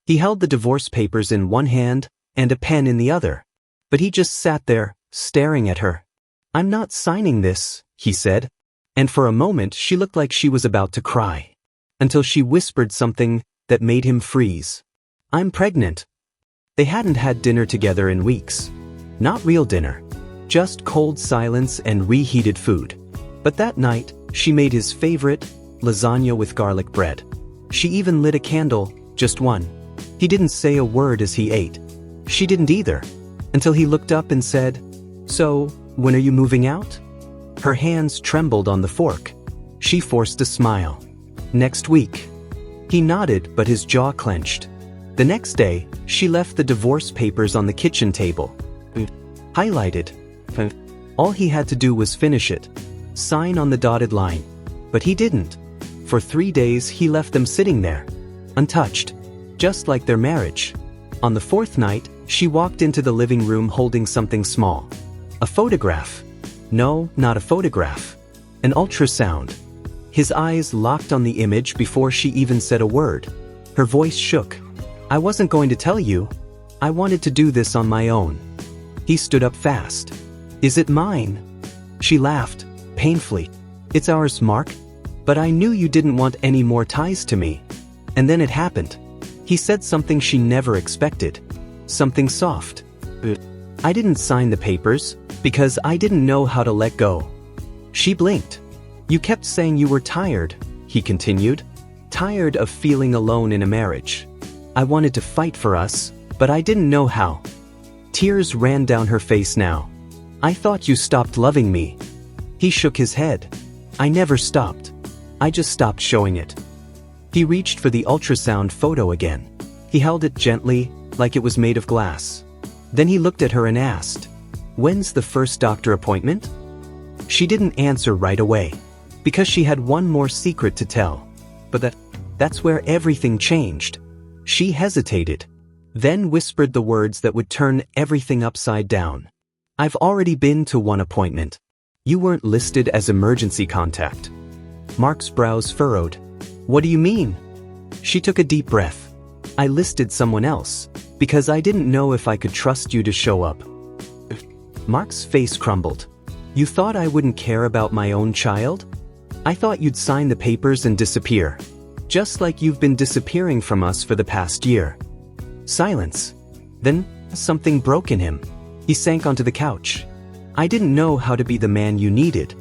He held the divorce papers in one hand and a pen in the other. But he just sat there, staring at her. "I'm not signing this," he said. And for a moment she looked like she was about to cry. Until she whispered something that made him freeze. "I'm pregnant." They hadn't had dinner together in weeks. Not real dinner. Just cold silence and reheated food. But that night, she made his favorite, lasagna with garlic bread. She even lit a candle, just one. He didn't say a word as he ate. She didn't either. Until he looked up and said, "So, when are you moving out?" Her hands trembled on the fork. She forced a smile. "Next week." He nodded, but his jaw clenched. The next day, she left the divorce papers on the kitchen table. Highlighted. All he had to do was finish it. Sign on the dotted line. But he didn't. For 3 days he left them sitting there. Untouched. Just like their marriage. On the 4th night, she walked into the living room holding something small. A photograph. No, not a photograph. An ultrasound. His eyes locked on the image before she even said a word. Her voice shook. "I wasn't going to tell you. I wanted to do this on my own." He stood up fast. "Is it mine?" She laughed, painfully. "It's ours, Mark. But I knew you didn't want any more ties to me." And then it happened. He said something she never expected. Something soft. "I didn't sign the papers, because I didn't know how to let go." She blinked. "You kept saying you were tired," he continued. "Tired of feeling alone in a marriage. I wanted to fight for us, but I didn't know how." Tears ran down her face now. "I thought you stopped loving me." He shook his head. "I never stopped. I just stopped showing it." He reached for the ultrasound photo again. He held it gently, like it was made of glass. Then he looked at her and asked, "When's the first doctor appointment?" She didn't answer right away, because she had one more secret to tell. But that's where everything changed. She hesitated, then whispered the words that would turn everything upside down. "I've already been to one appointment. You weren't listed as emergency contact." Mark's brows furrowed. "What do you mean?" She took a deep breath. "I listed someone else, because I didn't know if I could trust you to show up." Mark's face crumbled. "You thought I wouldn't care about my own child? I thought you'd sign the papers and disappear. Just like you've been disappearing from us for the past year." Silence. Then, something broke in him. He sank onto the couch. "I didn't know how to be the man you needed."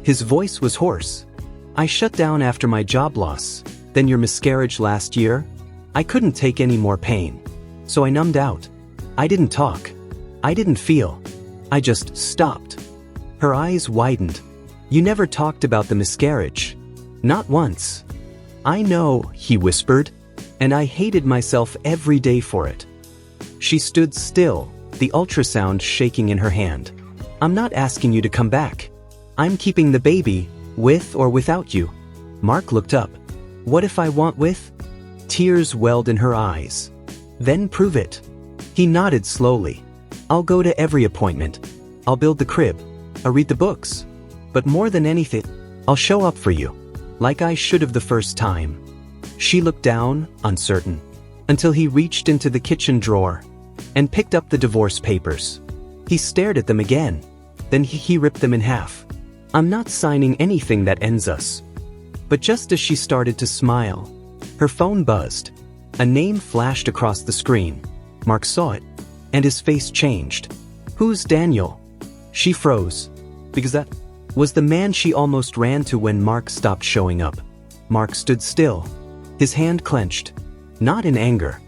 His voice was hoarse. "I shut down after my job loss, then your miscarriage last year. I couldn't take any more pain. So I numbed out. I didn't talk. I didn't feel. I just stopped." Her eyes widened. "You never talked about the miscarriage. Not once." "I know," he whispered, "and I hated myself every day for it." She stood still, the ultrasound shaking in her hand. "I'm not asking you to come back. I'm keeping the baby, with or without you." Mark looked up. "What if I want with?" Tears welled in her eyes. "Then prove it." He nodded slowly. "I'll go to every appointment. I'll build the crib. I'll read the books. But more than anything, I'll show up for you. Like I should have the first time." She looked down, uncertain, until he reached into the kitchen drawer and picked up the divorce papers. He stared at them again. Then he ripped them in half. "I'm not signing anything that ends us." But just as she started to smile, her phone buzzed. A name flashed across the screen. Mark saw it, and his face changed. "Who's Daniel?" She froze, because that was the man she almost ran to when Mark stopped showing up. Mark stood still, his hand clenched, not in anger,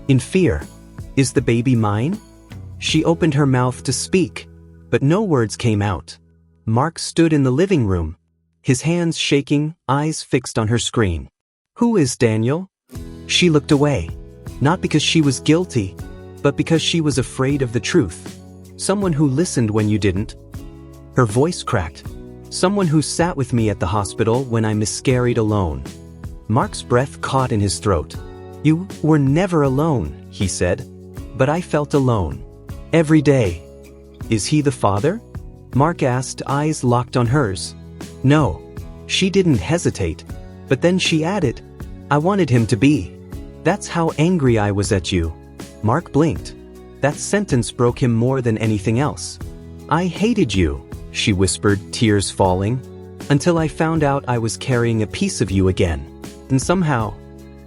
in fear. "Is the baby mine?" She opened her mouth to speak, but no words came out. Mark stood in the living room, his hands shaking, eyes fixed on her screen. "Who is Daniel?" She looked away, not because she was guilty, but because she was afraid of the truth. "Someone who listened when you didn't." Her voice cracked. "Someone who sat with me at the hospital when I miscarried alone." Mark's breath caught in his throat. "You were never alone," he said. "But I felt alone. Every day." "Is he the father?" Mark asked, eyes locked on hers. "No." She didn't hesitate. But then she added, "I wanted him to be." That's how angry I was at you. Mark blinked. That sentence broke him more than anything else. I hated you, she whispered, tears falling, until I found out I was carrying a piece of you again. And somehow,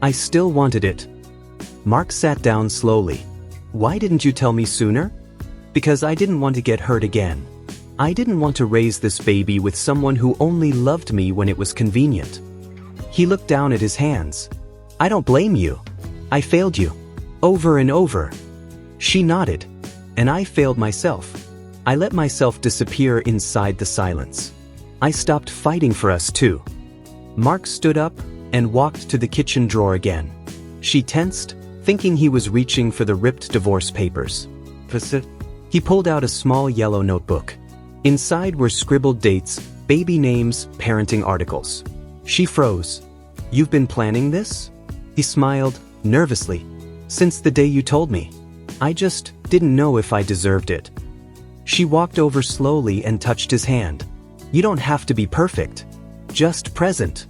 I still wanted it. Mark sat down slowly. Why didn't you tell me sooner? Because I didn't want to get hurt again. I didn't want to raise this baby with someone who only loved me when it was convenient. He looked down at his hands. I don't blame you. I failed you. Over and over. She nodded. And I failed myself. I let myself disappear inside the silence. I stopped fighting for us too. Mark stood up and walked to the kitchen drawer again. She tensed, thinking he was reaching for the ripped divorce papers. He pulled out a small yellow notebook. Inside were scribbled dates, baby names, parenting articles. She froze. You've been planning this? He smiled, nervously. Since the day you told me. I just didn't know if I deserved it. She walked over slowly and touched his hand. You don't have to be perfect. Just present.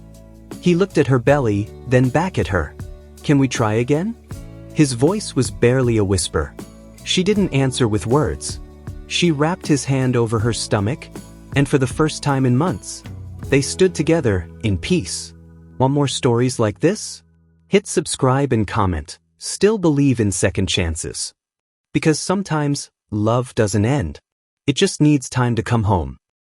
He looked at her belly, then back at her. Can we try again? His voice was barely a whisper. She didn't answer with words. She wrapped his hand over her stomach, and for the first time in months, they stood together in peace. Want more stories like this? Hit subscribe and comment. Still believe in second chances. Because sometimes, love doesn't end. It just needs time to come home.